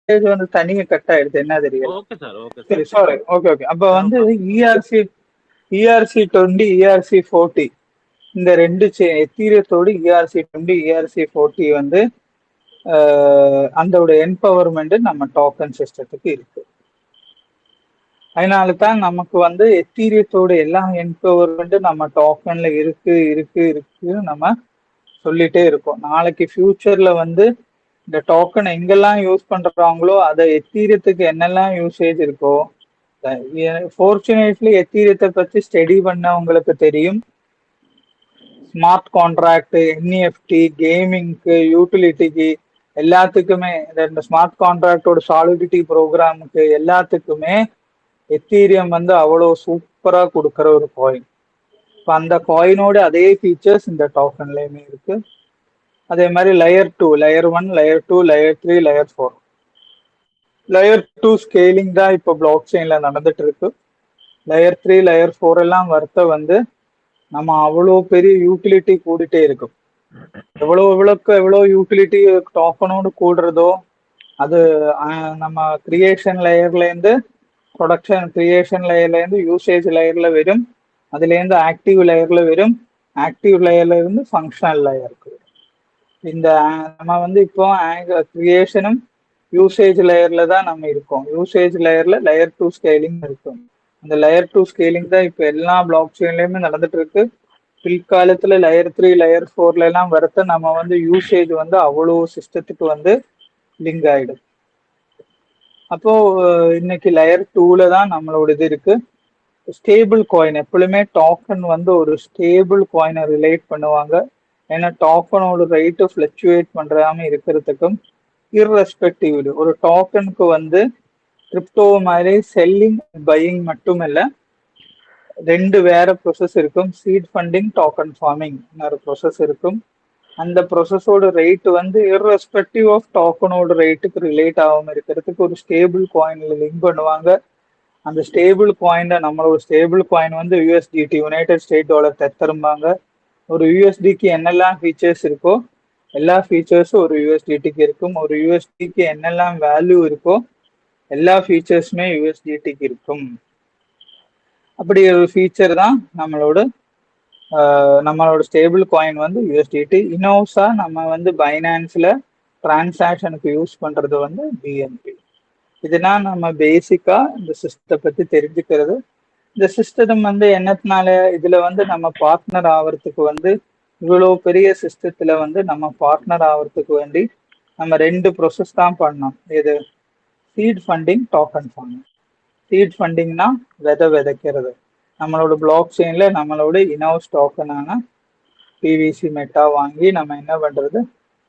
வந்து தனியா கட் ஆயிடுது, என்ன தெரியல. ஓகே சார், ஓகே சரி, சார். சாரி. Okay okay. அப்ப நோ வந்து ப்ராப்ளம். ERC20 ERC40 இந்த ரெண்டு எத்தீரியத்தோடு ERC20 ERC40 வந்து அதோட என்பவர்மெண்ட் நம்ம டோக்கன் சிஸ்டத்துக்கு இருக்கு. அதனால தான் நமக்கு வந்து எத்தீரியத்தோட எல்லா என்பவர்மெண்ட் நம்ம டோக்கன்ல இருக்கு இருக்கு இருக்குன்னு நம்ம சொல்லிட்டே இருக்கோம். நாளைக்கு ஃபியூச்சர்ல வந்து இந்த டோக்கன் எங்கெல்லாம் யூஸ் பண்றாங்களோ அதை எத்தீரியத்துக்கு என்னெல்லாம் யூசேஜ் இருக்கோ, ஃபார்ச்சுனேட்லி எத்தீரியத்தை பத்தி ஸ்டடி பண்ணவங்களுக்கு தெரியும். ஸ்மார்ட் கான்ட்ராக்ட், என்இஎஃப்டி, கேமிங்க்கு, யூட்டிலிட்டிக்கு எல்லாத்துக்குமே, இந்த ஸ்மார்ட் கான்ட்ராக்டோட சாலிடிட்டி ப்ரோக்ராமுக்கு எல்லாத்துக்குமே எத்தீரியம் வந்து அவ்வளோ சூப்பரா கொடுக்குற ஒரு காயின். இப்போ அந்த காயினோட அதே ஃபீச்சர்ஸ் இந்த டோக்கன்லயுமே இருக்கு. அதே மாதிரி layer 2, layer 1, layer 2, layer 3, layer 4. Layer 2 scaling தான் இப்போ பிளாக் செயின்ல நடந்துட்டு இருக்கு. லேயர் 3, லேயர் 4 எல்லாம் வரத்த வந்து நம்ம அவ்வளோ பெரிய யூட்டிலிட்டி கூடிட்டே இருக்கும். எவ்வளோ யூட்டிலிட்டி டோக்கனோடு கூடுறதோ அது நம்ம கிரியேஷன் லேயர்ல இருந்து ப்ரொடக்ஷன், கிரியேஷன் லேயர்ல இருந்து யூசேஜ் லேயர்ல வரும், அதுல இருந்து ஆக்டிவ் லேயர்ல வரும், ஆக்டிவ் லேயர்ல இருந்து ஃபங்க்ஷனல் லேயருக்கு வரும். இந்த நம்ம வந்து இப்போ கிரியேஷனும் யூசேஜ் லேயர்ல தான் நம்ம இருக்கோம். யூசேஜ் லேயர்ல லேயர் 2 ஸ்கேலிங் இருக்கும். அந்த லேயர் 2 ஸ்கேலிங் தான் இப்போ எல்லா பிளாக் செயின்லயுமே நடந்துட்டு இருக்கு. பிற்காலத்துல லேயர் 3, லேயர் 4ல எல்லாம் வரத்த நம்ம வந்து யூசேஜ் வந்து அவ்வளோ சிஸ்டத்துக்கு வந்து லிங்க் ஆயிடும். அப்போ இன்னைக்கு லேயர் 2ல தான் நம்மளோட இது இருக்கு. ஸ்டேபிள் காயின், எப்பொழுதுமே டோக்கன் வந்து ஒரு ஸ்டேபிள் காயினை ரிலேட் பண்ணுவாங்க. ஏன்னா டோக்கனோட ரேட்டு ஃபிளக்சுவேட் பண்றாம இருக்கிறதுக்கும், இர்ரெஸ்பெக்டிவ்லி ஒரு டோக்கனுக்கு வந்து கிரிப்டோ மாதிரி செல்லிங் பையிங் மட்டும் இல்லை, ரெண்டு வேற ப்ரொசஸ் இருக்கும். சீட் ஃபண்டிங், டோக்கன் ஃபார்மிங் ஒரு ப்ரொசஸ் இருக்கும். அந்த ப்ரொசஸோட ரேட் வந்து இர்ரெஸ்பெக்டிவ் ஆஃப் டோக்கனோட ரேட்டுக்கு ரிலேட் ஆகாம இருக்கிறதுக்கு ஒரு ஸ்டேபிள் காயின்ல லிங்க் பண்ணுவாங்க. அந்த ஸ்டேபிள் காயின்ல நம்மளோட ஸ்டேபிள் காயின் வந்து யூஎஸ்டிடி, யுனைடெட் ஸ்டேட் டாலர் தரும்பாங்க. ஒரு யூஎஸ்டிக்கு என்னெல்லாம் ஃபீச்சர்ஸ் இருக்கோ எல்லா ஃபீச்சர்ஸும் ஒரு யூஎஸ்டிடிக்கு இருக்கும். ஒரு யூஎஸ்டிக்கு என்னெல்லாம் வேல்யூ இருக்கோ எல்லா ஃபீச்சர்ஸுமே யூஎஸ்டிடிக்கு இருக்கும். அப்படி ஒரு ஃபீச்சர் தான் நம்மளோட ஸ்டேபிள் காயின் வந்து யூஎஸ்டிடி. இனோஸா நம்ம வந்து பைனான்ஸ்ல டிரான்சாக்ஷனுக்கு யூஸ் பண்றது வந்து பிஎன்பி. இதுதான் நம்ம பேசிக்கா இந்த சிஸ்டத்தை பத்தி தெரிஞ்சுக்கிறது. இந்த சிஸ்டம் வந்து என்னத்தினால இதுல வந்து நம்ம பார்ட்னர் ஆகிறதுக்கு வந்து இவ்வளோ பெரிய சிஸ்டத்துல வந்து நம்ம பார்ட்னர் ஆகிறதுக்கு வேண்டி நம்ம ரெண்டு ப்ரொசஸ் தான் பண்ணோம். இது seed funding, token farming. Seed ஃபண்டிங்னா விதைக்கிறது. நம்மளோட பிளாக் செயின்ல நம்மளோட இனோஸ் டோக்கனான பிவிசி மெட்டா வாங்கி நம்ம என்ன பண்றது,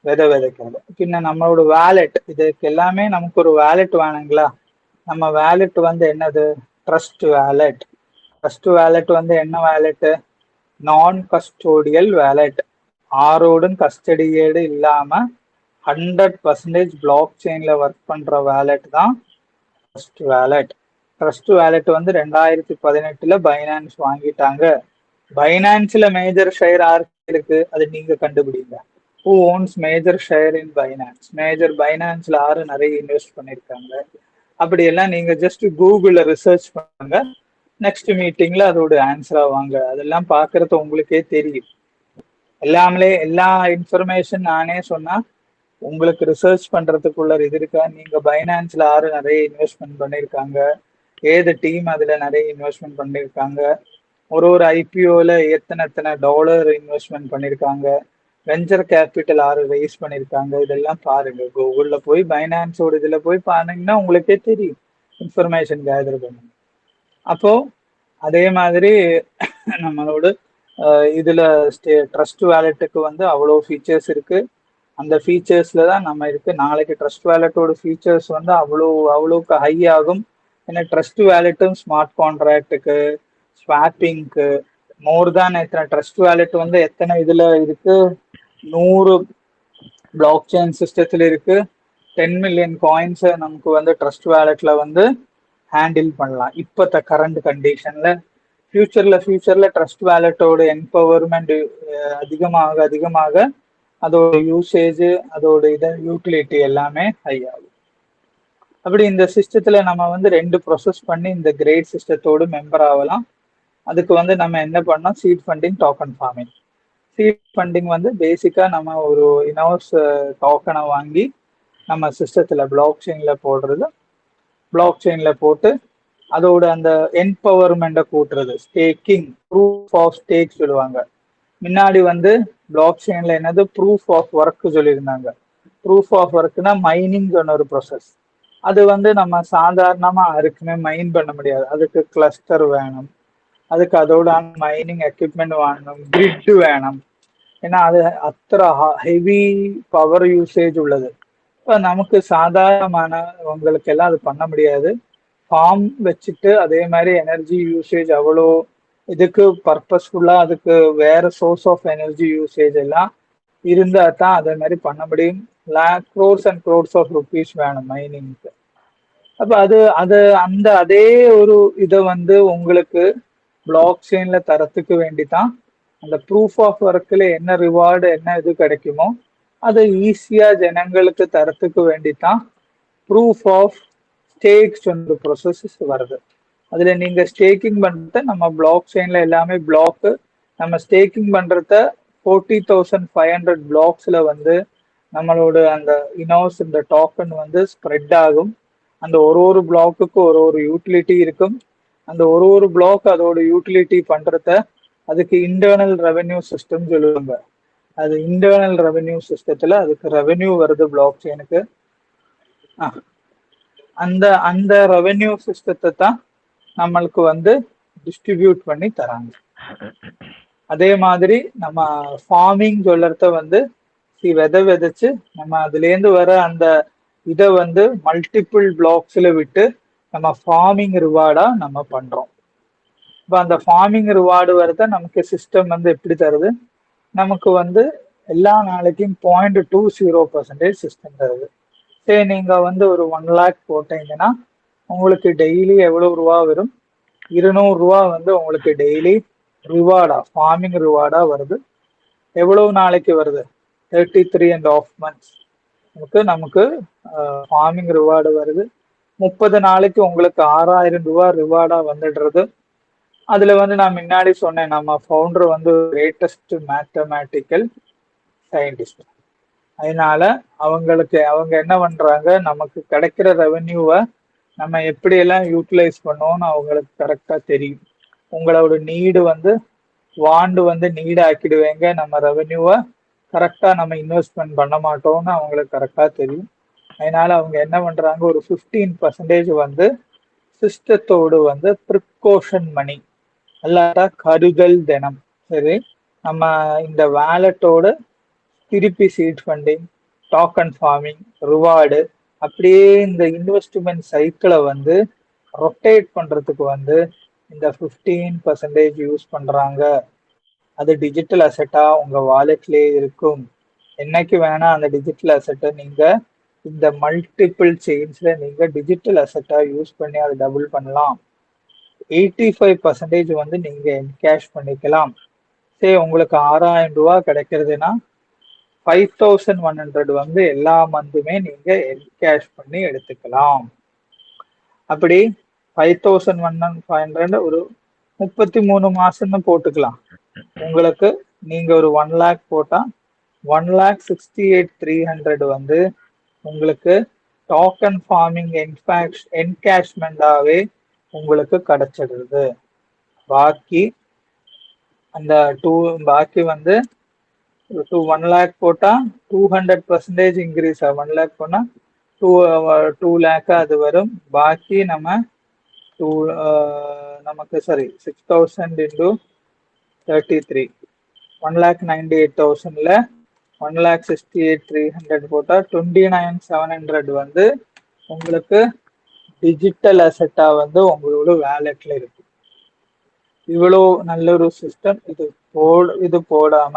விதைக்கிறது. பின்ன நம்மளோட வேலெட், இதுக்கு எல்லாமே நமக்கு ஒரு வேலெட் வேணுங்களா? நம்ம வேலெட் வந்து என்னது, ட்ரஸ்ட் வேலெட். ட்ரஸ்ட் வேலெட் வந்து என்ன வேலெட்டு, நான் கஸ்டோடியல் வேலெட். ஆரோடும் கஸ்டடியேடு இல்லாம 100% பிளாக் செயின்ல ஒர்க் பண்ற வேலெட் தான் ட்ரஸ்ட் வேலெட். ட்ரஸ்ட் வேலெட் வந்து 2018 பைனான்ஸ் வாங்கிட்டாங்க. பைனான்ஸ்ல மேஜர் ஷேர் யாருக்கு இருக்கு, அது நீங்க கண்டுபிடிங்க. Who owns major share in Binance? பைனான்ஸ்ல யாரு நிறைய இன்வெஸ்ட் பண்ணிருக்காங்க? அப்படி எல்லாம் நீங்க ஜஸ்ட் கூகுள்ல ரிசர்ச் பண்ணுங்க. நெக்ஸ்ட் மீட்டிங்ல அதோட ஆன்சரா வாங்க. அதெல்லாம் பாக்குறது உங்களுக்கே தெரியும். எல்லா இன்ஃபர்மேஷன் நானே சொன்னா உங்களுக்கு ரிசர்ச் பண்றதுக்குள்ள இது இருக்கா? நீங்க பைனான்ஸ்ல யாரு நிறைய இன்வெஸ்ட்மெண்ட் பண்ணிருக்காங்க, ஏது டீம் அதுல நிறைய இன்வெஸ்ட்மெண்ட் பண்ணிருக்காங்க, ஒரு ஐபிஓல எத்தனை டாலர் இன்வெஸ்ட்மெண்ட் பண்ணிருக்காங்க, வெஞ்சர் கேபிட்டல் யாரு ரைஸ் பண்ணிருக்காங்க, இதெல்லாம் பாருங்க. கூகுள்ல போய் பைனான்ஸோட இதுல போய் பாருங்கன்னா உங்களுக்கே தெரியும், இன்ஃபர்மேஷன் கேதர் பண்ணுங்க. அப்போ அதே மாதிரி நம்மளோட இதுல ட்ரஸ்ட் வேலெட்டுக்கு வந்து அவ்வளோ ஃபீச்சர்ஸ் இருக்கு. அந்த ஃபீச்சர்ஸ்ல தான் நம்ம இருக்கு. நாளைக்கு ட்ரஸ்ட் வேலெட்டோட ஃபீச்சர்ஸ் வந்து அவ்வளோக்கு ஹை ஆகும். ஏன்னா ட்ரஸ்ட் வேலெட்டும் ஸ்மார்ட் கான்ட்ராக்டுக்கு, ஸ்வாப்பிங்க்கு மோர் தான் எத்தனை ட்ரஸ்ட் வேலெட் வந்து எத்தனை இதுல இருக்கு, 100 பிளாக் செயின் சிஸ்டத்துல இருக்கு. 10 மில்லியன் காயின்ஸை நமக்கு வந்து ட்ரஸ்ட் வேலெட்ல வந்து ஹேண்டில் பண்ணலாம் இப்பத்த கரண்ட் கண்டிஷன்ல. ஃபியூச்சர்ல ட்ரஸ்ட் வேலெட்டோட என்பவர்மெண்ட் அதிகமாக அதோட யூசேஜ், அதோட யூட்டிலிட்டி எல்லாமே ஹை ஆகும். அப்படி இந்த சிஸ்டத்துல நம்ம வந்து 2 ப்ரொசஸ் பண்ணி இந்த கிரேட் சிஸ்டத்தோடு மெம்பர் ஆகலாம். அதுக்கு வந்து நம்ம என்ன பண்ணோம், seed funding, token farming. Seed funding வந்து பேசிக்கா நம்ம ஒரு இனோஸ் டோக்கனை வாங்கி நம்ம சிஸ்டத்துல பிளாக் செயின்ல போடுறது. பிளாக் செயின்ல போட்டு அதோட அந்த என்பவர்மெண்ட்டை கூட்டுறது, ஸ்டேக்கிங், ப்ரூஃப் ஆஃப் ஸ்டேக் சொல்லுவாங்க. முன்னாடி வந்து பிளாக் செயின்ல என்னது ப்ரூஃப் ஆஃப் ஒர்க் சொல்லியிருந்தாங்க. ப்ரூஃப் ஆஃப் ஒர்க்னா மைனிங் சொன்ன ஒரு ப்ரொசஸ். அது வந்து நம்ம சாதாரணமா யாருக்குமே மைன் பண்ண முடியாது. அதுக்கு கிளஸ்டர் வேணும், அதுக்கு அதோட மைனிங் எக்யூப்மெண்ட் வேணும், கிரிட் வேணும். ஏன்னா அது அத்தனை ஹெவி பவர் யூசேஜ் உள்ளது. இப்போ நமக்கு சாதாரணமானவங்களுக்கு எல்லாம் அது பண்ண முடியாது. ஃபார்ம் வச்சுட்டு அதே மாதிரி எனர்ஜி யூசேஜ் அவ்வளோ இதுக்கு பர்பஸ்ஃபுல்லா அதுக்கு வேற சோர்ஸ் ஆஃப் எனர்ஜி யூசேஜ் எல்லாம் இருந்தா தான் அதே மாதிரி பண்ண முடியும். Crores and crores of rupees வேணும் மைனிங்க்கு. அப்ப அது அது அந்த அதே ஒரு இதை வந்து உங்களுக்கு பிளாக் செயின்ல தரத்துக்கு வேண்டிதான் அந்த ப்ரூஃப் ஆஃப் ஒர்க்ல என்ன ரிவார்டு என்ன இது கிடைக்குமோ அதை ஈஸியா ஜனங்களுக்கு தரத்துக்கு வேண்டித்தான் ப்ரூஃப் ஆஃப் ஸ்டேக்ஸ் வந்து ப்ரொசஸஸ் வருது. அதுல நீங்க ஸ்டேக்கிங் பண்றத நம்ம பிளாக் செயின்ல எல்லாமே பிளாக் நம்ம ஸ்டேக்கிங் பண்றத 40,500 பிளாக்ஸ்ல வந்து நம்மளோட அந்த இனோஸ் இந்த டோக்கன் வந்து ஸ்ப்ரெட் ஆகும். அந்த ஒரு பிளாக்குக்கு ஒரு யூட்டிலிட்டி இருக்கும். அந்த ஒரு பிளாக் அதோட யூட்டிலிட்டி பண்றத அதுக்கு இன்டர்னல் ரெவென்யூ சிஸ்டம் சொல்லுவாங்க. அது இன்டர்னல் ரெவென்யூ சிஸ்டத்துல அதுக்கு ரெவென்யூ வருது பிளாக் செயினுக்கு. அந்த அந்த ரெவென்யூ சிஸ்டத்தை தான் நம்மளுக்கு வந்து டிஸ்ட்ரிபியூட் பண்ணி தராங்க. அதே மாதிரி நம்ம ஃபார்மிங் சொல்லறத வந்து விதை விதைச்சு நம்ம அதுல இருந்து வர அந்த இதை வந்து மல்டிபிள் பிளாக்ஸ்ல விட்டு நம்ம ஃபார்மிங் ரிவார்டா நம்ம பண்றோம். இப்போ அந்த ஃபார்மிங் ரிவார்டு வரத நமக்கு சிஸ்டம் வந்து எப்படி தருது, நமக்கு வந்து எல்லா நாளைக்கும் 0.20% சிஸ்டம் தருது. சரி, நீங்க வந்து ஒரு 1 lakh போட்டீங்கன்னா உங்களுக்கு டெய்லி எவ்வளவு ரூபா வரும், 200 ரூபா வந்து உங்களுக்கு டெய்லி ரிவார்டா ஃபார்மிங் ரிவார்டா வருது. எவ்வளவு நாளைக்கு வருது, 33.5 months நமக்கு ஃபார்மிங் ரிவார்டு வருது. 30 நாளைக்கு உங்களுக்கு 6,000 ரூபாய் ரிவார்டா வந்துடுறது. அதுல வந்து நான் முன்னாடி சொன்னேன், நம்ம ஃபவுண்டர் வந்து கிரேட்டஸ்ட் மேத்தமேட்டிக்கல் சயின்டிஸ்ட். அதனால அவங்க என்ன பண்றாங்க, நமக்கு கிடைக்கிற ரெவென்யூவை நம்ம எப்படியெல்லாம் யூட்டிலைஸ் பண்ணுவோம்னு அவங்களுக்கு கரெக்டா தெரியும். உங்களோட நீடு வந்து வாண்டு வந்து நீடு ஆக்கிடுவேங்க, நம்ம ரெவென்யூவை கரெக்டா நம்ம இன்வெஸ்ட்மெண்ட் பண்ண மாட்டோம்னு அவங்களுக்கு கரெக்டா தெரியும். அதனால அவங்க என்ன பண்றாங்க, ஒரு 15% வந்து சிஸ்டத்தோடு வந்து ப்ரிகாஷன் மணி அல்லாட்டா கருதல் தினம். சரி, நம்ம இந்த வேலட்டோட திருப்பி seed funding, token farming, reward அப்படியே இந்த இன்வெஸ்ட்மெண்ட் சைக்கிளை வந்து ரொட்டேட் பண்றதுக்கு வந்து இந்த 15% யூஸ் பண்றாங்க. அது டிஜிட்டல் அசெட்டா உங்க வாலெட்லயே இருக்கும். என்னைக்கு வேணா அந்த டிஜிட்டல் அசெட்டை நீங்க இந்த மல்டிபிள் செயின்ஸ்ல நீங்க டிஜிட்டல் அசெட்டா யூஸ் பண்ணி அதை டபுள் பண்ணலாம். 85% வந்து நீங்க என்கேஷ் பண்ணிக்கலாம். சரி, உங்களுக்கு 6,000 ரூபாய் கிடைக்கிறதுனா 5,100 வந்து எல்லா மந்த்துமே நீங்க என்கேஷ் பண்ணி எடுத்துக்கலாம். அப்படி 5,100 ஒரு 33 மாசம்னு போட்டுக்கலாம். உங்களுக்கு நீங்க ஒரு 1 lakh போட்டா 1,68,300 வந்து உங்களுக்கு டோக்கன் ஃபார்மிங் என்கேஷ்மெண்டாவே உங்களுக்கு கிடைச்சிடுது. பாக்கி அந்த பாக்கி வந்து 1 lakh போட்டா 200% இன்க்ரீஸ் ஆகும். 1 lakh போனா 2 lakh அது வரும். பாக்கி நம்ம நமக்கு சரி 6,000 into 33 1,98,000ல 1,68,300 போட்டா 29,700 வந்து உங்களுக்கு டிஜிட்டல் அசெட்டா வந்து உங்களோட வேலெட்ல இருக்கு. இவ்வளவு நல்ல ஒரு சிஸ்டம். இது போடாம